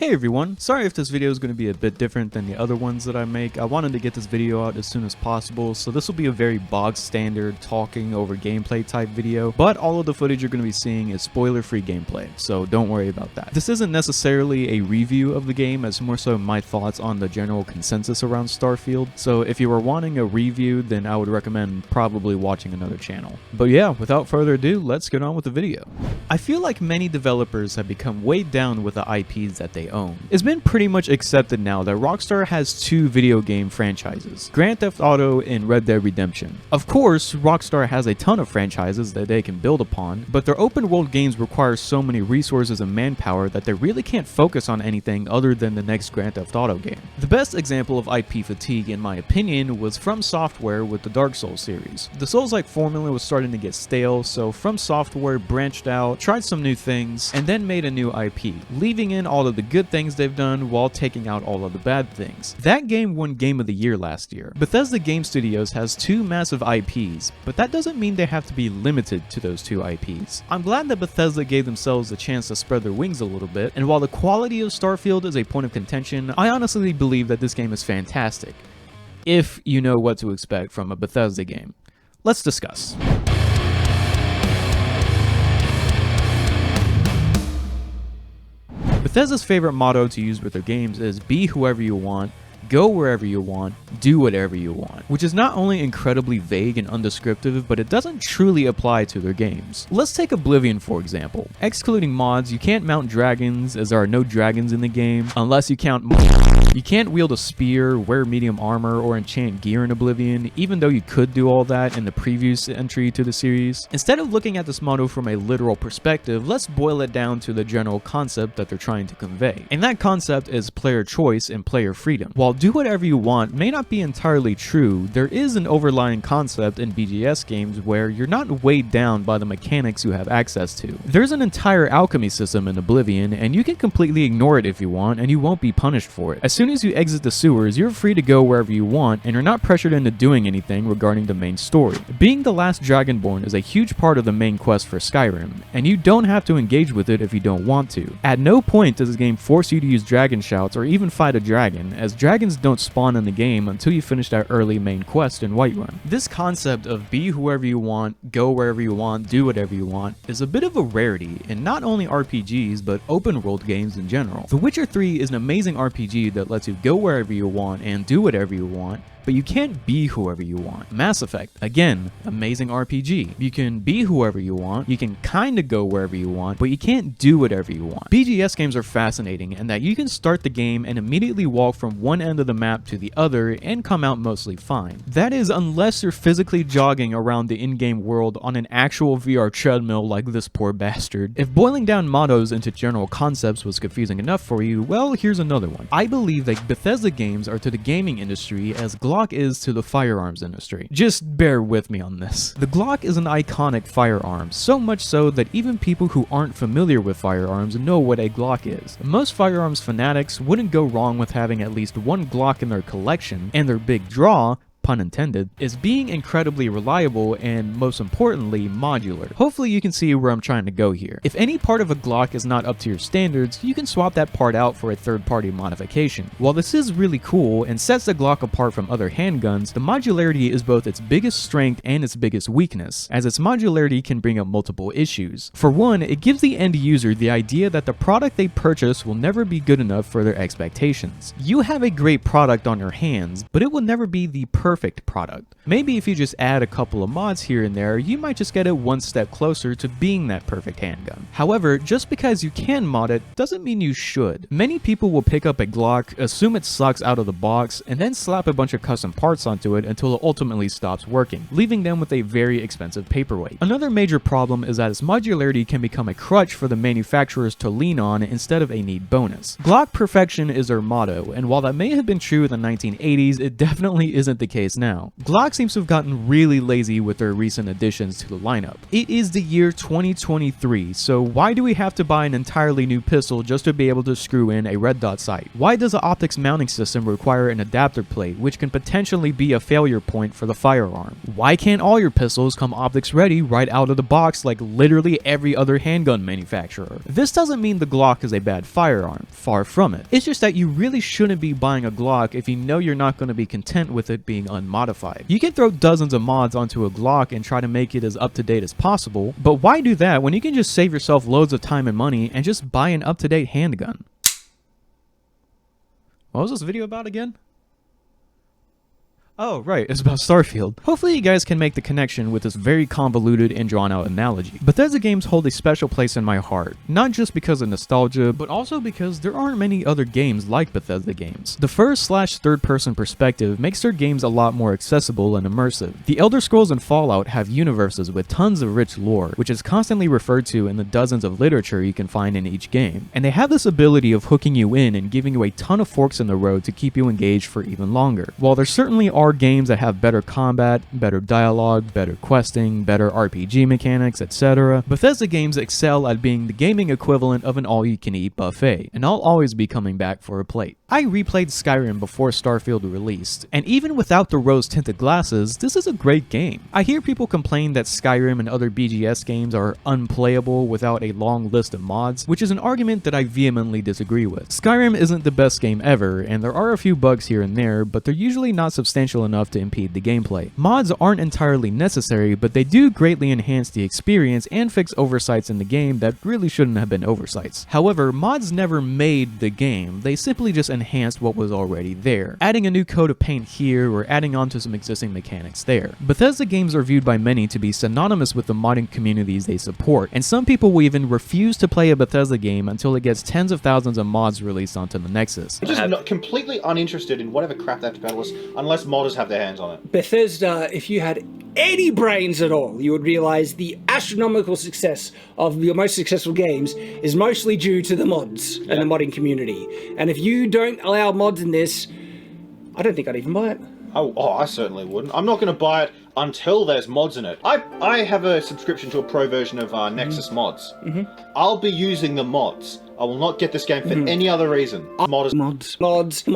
Hey everyone, sorry if this video is going to be a bit different than the other ones that I make. I wanted to get this video out as soon as possible, so this will be a very bog standard talking over gameplay type video, but all of the footage you're going to be seeing is spoiler free gameplay, so don't worry about that. This isn't necessarily a review of the game, as more so my thoughts on the general consensus around Starfield, so if you were wanting a review, then I would recommend probably watching another channel. But yeah, without further ado, let's get on with the video. I feel like many developers have become weighed down with the IPs that they own. It's been pretty much accepted now that Rockstar has two video game franchises, Grand Theft Auto and Red Dead Redemption. Of course, Rockstar has a ton of franchises that they can build upon, but their open world games require so many resources and manpower that they really can't focus on anything other than the next Grand Theft Auto game. The best example of IP fatigue, in my opinion, was From Software with the Dark Souls series. The Souls-like formula was starting to get stale, so From Software branched out, tried some new things, and then made a new IP, leaving in all of the good things they've done while taking out all of the bad things. That game won Game of the Year last year. Bethesda Games Studios has two massive IPs, but that doesn't mean they have to be limited to those two IPs. I'm glad that Bethesda gave themselves a chance to spread their wings a little bit, and while the quality of Starfield is a point of contention, I honestly believe that this game is fantastic, if you know what to expect from a Bethesda game. Let's discuss. Bethesda's favorite motto to use with their games is be whoever you want, go wherever you want, do whatever you want, which is not only incredibly vague and undescriptive, but it doesn't truly apply to their games. Let's take Oblivion for example. Excluding mods, you can't mount dragons, as there are no dragons in the game, unless you count you can't wield a spear, wear medium armor, or enchant gear in Oblivion, even though you could do all that in the previous entry to the series. Instead of looking at this motto from a literal perspective, let's boil it down to the general concept that they're trying to convey. And that concept is player choice and player freedom. While do whatever you want may not be entirely true, there is an overlying concept in BGS games where you're not weighed down by the mechanics you have access to. There's an entire alchemy system in Oblivion, and you can completely ignore it if you want, and you won't be punished for it. As soon as you exit the sewers, you're free to go wherever you want, and you're not pressured into doing anything regarding the main story. Being the last Dragonborn is a huge part of the main quest for Skyrim, and you don't have to engage with it if you don't want to. At no point does this game force you to use dragon shouts or even fight a dragon, as dragons don't spawn in the game until you finish that early main quest in Whiterun. This concept of be whoever you want, go wherever you want, do whatever you want is a bit of a rarity in not only RPGs but open world games in general. The Witcher 3 is an amazing RPG that lets you go wherever you want and do whatever you want, but you can't be whoever you want. Mass Effect, again, amazing RPG. You can be whoever you want, you can kinda go wherever you want, but you can't do whatever you want. BGS games are fascinating in that you can start the game and immediately walk from one end of the map to the other and come out mostly fine. That is, unless you're physically jogging around the in-game world on an actual VR treadmill like this poor bastard. If boiling down mottos into general concepts was confusing enough for you, well, here's another one. I believe that Bethesda games are to the gaming industry as Glock is to the firearms industry. Just bear with me on this. The Glock is an iconic firearm, so much so that even people who aren't familiar with firearms know what a Glock is. Most firearms fanatics wouldn't go wrong with having at least one Glock in their collection, and their big draw, pun intended, is being incredibly reliable and, most importantly, modular. Hopefully you can see where I'm trying to go here. If any part of a Glock is not up to your standards, you can swap that part out for a third-party modification. While this is really cool and sets the Glock apart from other handguns, the modularity is both its biggest strength and its biggest weakness, as its modularity can bring up multiple issues. For one, it gives the end user the idea that the product they purchase will never be good enough for their expectations. You have a great product on your hands, but it will never be the perfect product. Maybe if you just add a couple of mods here and there, you might just get it one step closer to being that perfect handgun. However, just because you can mod it doesn't mean you should. Many people will pick up a Glock, assume it sucks out of the box, and then slap a bunch of custom parts onto it until it ultimately stops working, leaving them with a very expensive paperweight. Another major problem is that its modularity can become a crutch for the manufacturers to lean on instead of a need bonus. Glock perfection is their motto, and while that may have been true in the 1980s, it definitely isn't the case case now. Glock seems to have gotten really lazy with their recent additions to the lineup. It is the year 2023, so why do we have to buy an entirely new pistol just to be able to screw in a red dot sight? Why does the optics mounting system require an adapter plate, which can potentially be a failure point for the firearm? Why can't all your pistols come optics ready right out of the box like literally every other handgun manufacturer? This doesn't mean the Glock is a bad firearm, far from it. It's just that you really shouldn't be buying a Glock if you know you're not going to be content with it being unmodified. You can throw dozens of mods onto a Glock and try to make it as up to date as possible, but why do that when you can just save yourself loads of time and money and just buy an up to date handgun? What was this video about again? Oh, right, it's about Starfield. Hopefully you guys can make the connection with this very convoluted and drawn out analogy. Bethesda Games hold a special place in my heart, not just because of nostalgia, but also because there aren't many other games like Bethesda Games. The first/third person perspective makes their games a lot more accessible and immersive. The Elder Scrolls and Fallout have universes with tons of rich lore, which is constantly referred to in the dozens of literature you can find in each game. And they have this ability of hooking you in and giving you a ton of forks in the road to keep you engaged for even longer. While there certainly are games that have better combat, better dialogue, better questing, better RPG mechanics, etc., Bethesda Games excel at being the gaming equivalent of an all-you-can-eat buffet, and I'll always be coming back for a plate. I replayed Skyrim before Starfield released, and even without the rose-tinted glasses, this is a great game. I hear people complain that Skyrim and other BGS games are unplayable without a long list of mods, which is an argument that I vehemently disagree with. Skyrim isn't the best game ever, and there are a few bugs here and there, but they're usually not substantial enough to impede the gameplay. Mods aren't entirely necessary, but they do greatly enhance the experience and fix oversights in the game that really shouldn't have been oversights. However, mods never made the game, they simply just enhanced what was already there, adding a new coat of paint here or adding on to some existing mechanics there. Bethesda Games are viewed by many to be synonymous with the modding communities they support, and some people will even refuse to play a Bethesda game until it gets tens of thousands of mods released onto the Nexus. I'm just not completely uninterested in whatever crap they have to battle us unless modders have their hands on it. Bethesda, if you had any brains at all, you would realize the astronomical success of your most successful games is mostly due to the mods and the modding community. And if you don't allow mods in this, I don't think I'd even buy it. Oh, I certainly wouldn't. I'm not going to buy it until there's mods in it. I have a subscription to a pro version of Nexus mods. I'll be using the mods. I will not get this game for any other reason. Modders. Mods. Modding.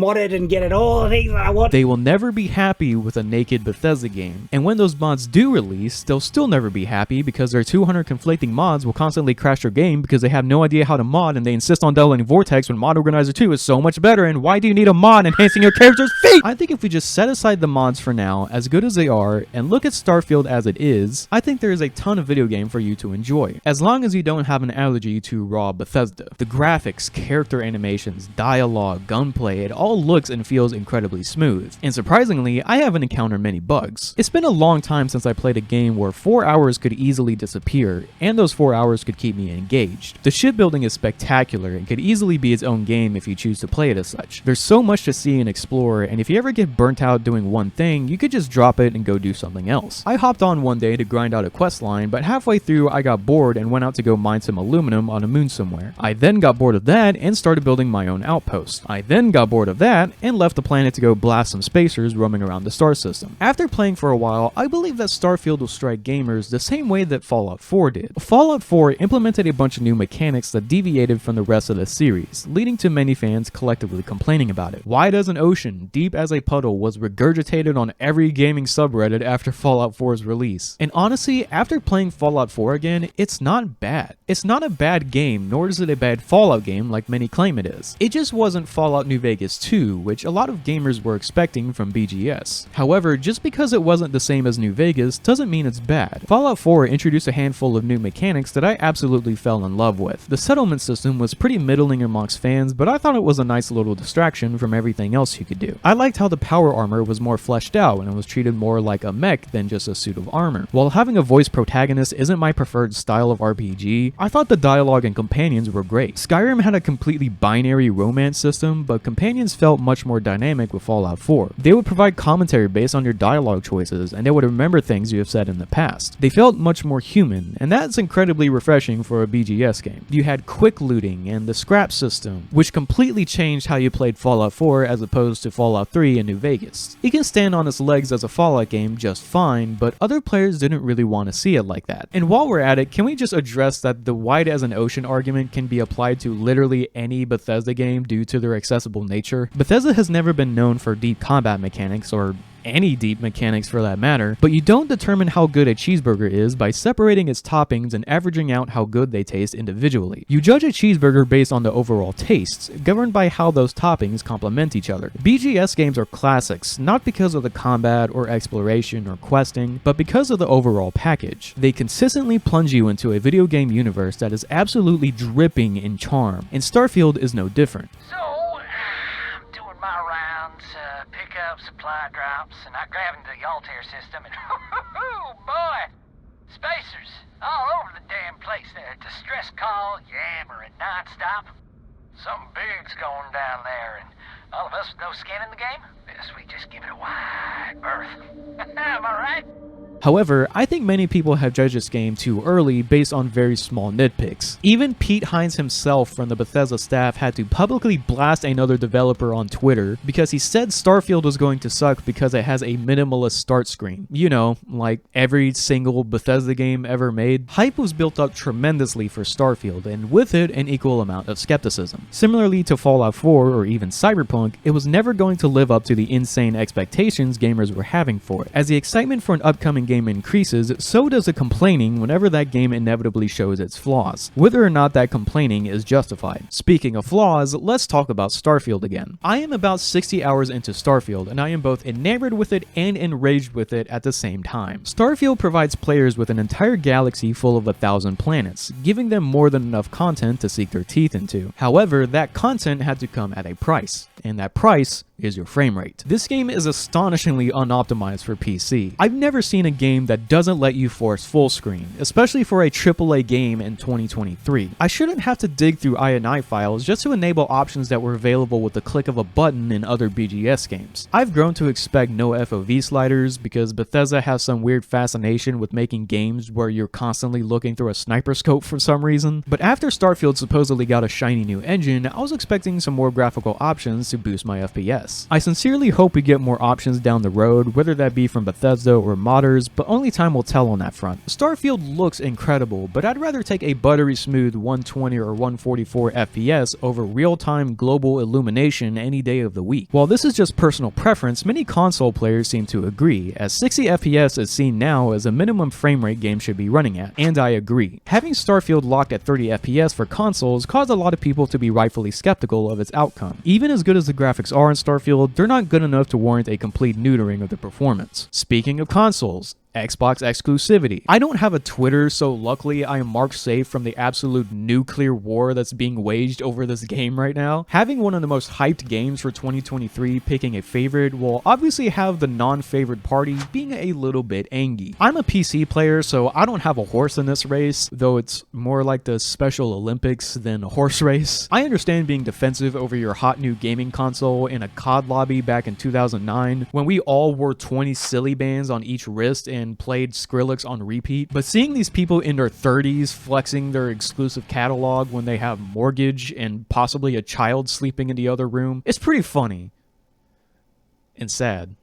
Mod it and get it all the things that I want. They will never be happy with a naked Bethesda game, and when those mods do release, they'll still never be happy because their 200 conflicting mods will constantly crash their game because they have no idea how to mod and they insist on downloading Vortex when Mod Organizer 2 is so much better, and why do you need a mod enhancing your character's feet? I think if we just set aside the mods for now, as good as they are, and look at Starfield as it is, I think there is a ton of video game for you to enjoy, as long as you don't have an allergy to raw Bethesda. The graphics, character animations, dialogue, gunplay, it all looks and feels incredibly smooth. And surprisingly, I haven't encountered many bugs. It's been a long time since I played a game where 4 hours could easily disappear, and those 4 hours could keep me engaged. The shipbuilding is spectacular and could easily be its own game if you choose to play it as such. There's so much to see and explore, and if you ever get burnt out doing one thing, you could just drop it and go do something else. I hopped on one day to grind out a quest line, but halfway through I got bored and went out to go mine some aluminum on a moon somewhere. I then got bored of that and started building my own outpost. I then got bored of that and left the planet to go blast some spacers roaming around the star system. After playing for a while, I believe that Starfield will strike gamers the same way that Fallout 4 did. Fallout 4 implemented a bunch of new mechanics that deviated from the rest of the series, leading to many fans collectively complaining about it. Wide as an ocean, deep as a puddle was regurgitated on every gaming subreddit after Fallout 4's release. And honestly, after playing Fallout 4 again, it's not bad. It's not a bad game, nor is it a bad Fallout game like many claim it is. It just wasn't Fallout New Vegas 2, which a lot of gamers were expecting from BGS. However, just because it wasn't the same as New Vegas doesn't mean it's bad. Fallout 4 introduced a handful of new mechanics that I absolutely fell in love with. The settlement system was pretty middling amongst fans, but I thought it was a nice little distraction from everything else you could do. I liked how the power armor was more fleshed out and it was treated more like a mech than just a suit of armor. While having a voice protagonist isn't my preferred style of RPG, I thought the dialogue and companions were great. Skyrim had a completely binary romance system, but companions felt much more dynamic with Fallout 4. They would provide commentary based on your dialogue choices, and they would remember things you have said in the past. They felt much more human, and that's incredibly refreshing for a BGS game. You had quick looting and the scrap system, which completely changed how you played Fallout 4 as opposed to Fallout 3 in New Vegas. It can stand on its legs as a Fallout game just fine, but other players didn't really want to see it like that. And while we're at it, can we just address that the wide as an ocean argument can be applied to literally any Bethesda game due to their accessible nature? Bethesda has never been known for deep combat mechanics, or any deep mechanics for that matter, but you don't determine how good a cheeseburger is by separating its toppings and averaging out how good they taste individually. You judge a cheeseburger based on the overall tastes, governed by how those toppings complement each other. BGS games are classics, not because of the combat or exploration or questing, but because of the overall package. They consistently plunge you into a video game universe that is absolutely dripping in charm, and Starfield is no different. I'm doing my rounds, pick up supply drops, and I grab into the Altair system, and boy, spacers all over the damn place. Distress call, yammering nonstop. Something big's going down there, and all of us with no skin in the game, best we just give it a wide berth. Am I right? However, I think many people have judged this game too early based on very small nitpicks. Even Pete Hines himself from the Bethesda staff had to publicly blast another developer on Twitter because he said Starfield was going to suck because it has a minimalist start screen. You know, like every single Bethesda game ever made. Hype was built up tremendously for Starfield, and with it an equal amount of skepticism. Similarly to Fallout 4 or even Cyberpunk, it was never going to live up to the insane expectations gamers were having for it. As the excitement for an upcoming game increases, so does the complaining whenever that game inevitably shows its flaws, whether or not that complaining is justified. Speaking of flaws, let's talk about Starfield again. I am about 60 hours into Starfield, and I am both enamored with it and enraged with it at the same time. Starfield provides players with an entire galaxy full of 1,000 planets, giving them more than enough content to sink their teeth into. However, that content had to come at a price, and that price is your frame rate. This game is astonishingly unoptimized for PC. I've never seen a game that doesn't let you force full screen, especially for a AAA game in 2023. I shouldn't have to dig through INI files just to enable options that were available with the click of a button in other BGS games. I've grown to expect no FOV sliders because Bethesda has some weird fascination with making games where you're constantly looking through a sniper scope for some reason. But after Starfield supposedly got a shiny new engine, I was expecting some more graphical options to boost my FPS. I sincerely hope we get more options down the road, whether that be from Bethesda or modders, but only time will tell on that front. Starfield looks incredible, but I'd rather take a buttery smooth 120 or 144 FPS over real-time global illumination any day of the week. While this is just personal preference, many console players seem to agree, as 60 FPS is seen now as a minimum frame rate game should be running at, and I agree. Having Starfield locked at 30 FPS for consoles caused a lot of people to be rightfully skeptical of its outcome. Even as good as the graphics are in Starfield, they're not good enough to warrant a complete neutering of the performance. Speaking of consoles, Xbox exclusivity. I don't have a Twitter, so luckily I am marked safe from the absolute nuclear war that's being waged over this game right now. Having one of the most hyped games for 2023 picking a favorite will obviously have the non-favorite party being a little bit angry. I'm a PC player, so I don't have a horse in this race, though it's more like the Special Olympics than a horse race. I understand being defensive over your hot new gaming console in a COD lobby back in 2009 when we all wore 20 silly bands on each wrist and played Skrillex on repeat, but seeing these people in their 30s flexing their exclusive catalog when they have mortgage and possibly a child sleeping in the other room, it's pretty funny and sad.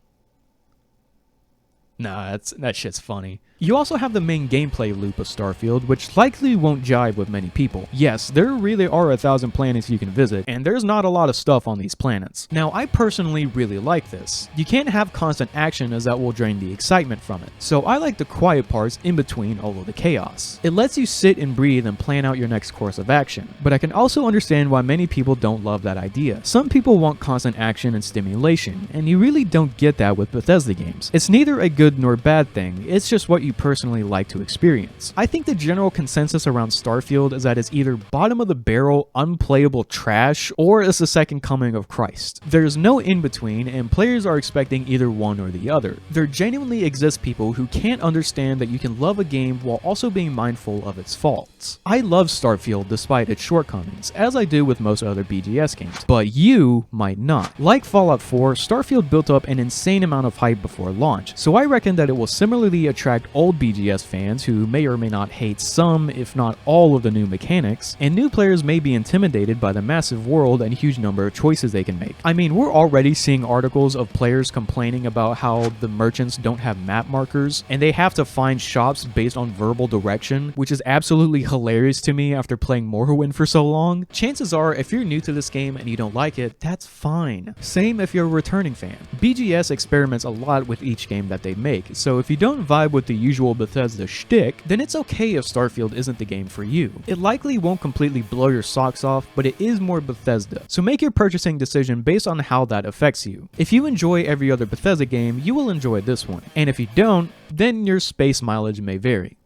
Nah, that shit's funny. You also have the main gameplay loop of Starfield, which likely won't jive with many people. Yes, there really are 1,000 planets you can visit, and there's not a lot of stuff on these planets. Now, I personally really like this. You can't have constant action as that will drain the excitement from it, so I like the quiet parts in between all of the chaos. It lets you sit and breathe and plan out your next course of action, but I can also understand why many people don't love that idea. Some people want constant action and stimulation, and you really don't get that with Bethesda games. It's neither a good nor bad thing, it's just what you you personally like to experience. I think the general consensus around Starfield is that it's either bottom of the barrel, unplayable trash, or it's the second coming of Christ. There's no in between, and players are expecting either one or the other. There genuinely exist people who can't understand that you can love a game while also being mindful of its faults. I love Starfield despite its shortcomings, as I do with most other BGS games, but you might not. Like Fallout 4, Starfield built up an insane amount of hype before launch, so I reckon that it will similarly attract old BGS fans who may or may not hate some, if not all, of the new mechanics, and new players may be intimidated by the massive world and huge number of choices they can make. I mean, we're already seeing articles of players complaining about how the merchants don't have map markers, and they have to find shops based on verbal direction, which is absolutely hilarious to me after playing Morrowind for so long. Chances are, if you're new to this game and you don't like it, that's fine. Same if you're a returning fan. BGS experiments a lot with each game that they make, so if you don't vibe with the usual Bethesda shtick, then it's okay if Starfield isn't the game for you. It likely won't completely blow your socks off, but it is more Bethesda, so make your purchasing decision based on how that affects you. If you enjoy every other Bethesda game, you will enjoy this one, and if you don't, then your space mileage may vary.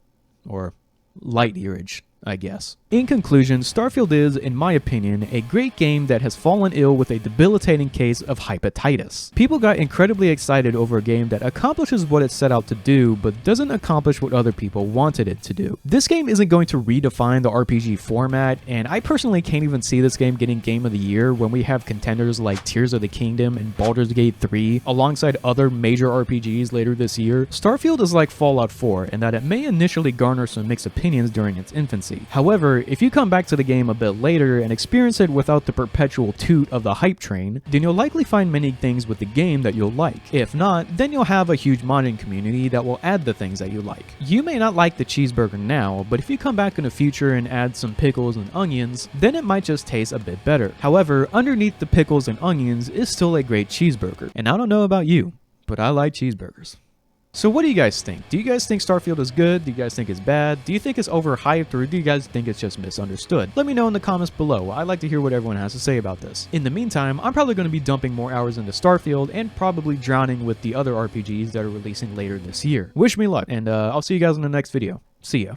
Or light yearage, I guess. In conclusion, Starfield is, in my opinion, a great game that has fallen ill with a debilitating case of hepatitis. People got incredibly excited over a game that accomplishes what it set out to do, but doesn't accomplish what other people wanted it to do. This game isn't going to redefine the RPG format, and I personally can't even see this game getting Game of the Year when we have contenders like Tears of the Kingdom and Baldur's Gate 3 alongside other major RPGs later this year. Starfield is like Fallout 4 in that it may initially garner some mixed opinions during its infancy. However, if you come back to the game a bit later and experience it without the perpetual toot of the hype train, then you'll likely find many things with the game that you'll like. If not, then you'll have a huge modding community that will add the things that you like. You may not like the cheeseburger now, but if you come back in the future and add some pickles and onions, then it might just taste a bit better. However, underneath the pickles and onions is still a great cheeseburger. And I don't know about you, but I like cheeseburgers. So what do you guys think? Do you guys think Starfield is good? Do you guys think it's bad? Do you think it's overhyped, or do you guys think it's just misunderstood? Let me know in the comments below. I'd like to hear what everyone has to say about this. In the meantime, I'm probably going to be dumping more hours into Starfield and probably drowning with the other RPGs that are releasing later this year. Wish me luck, and I'll see you guys in the next video. See ya.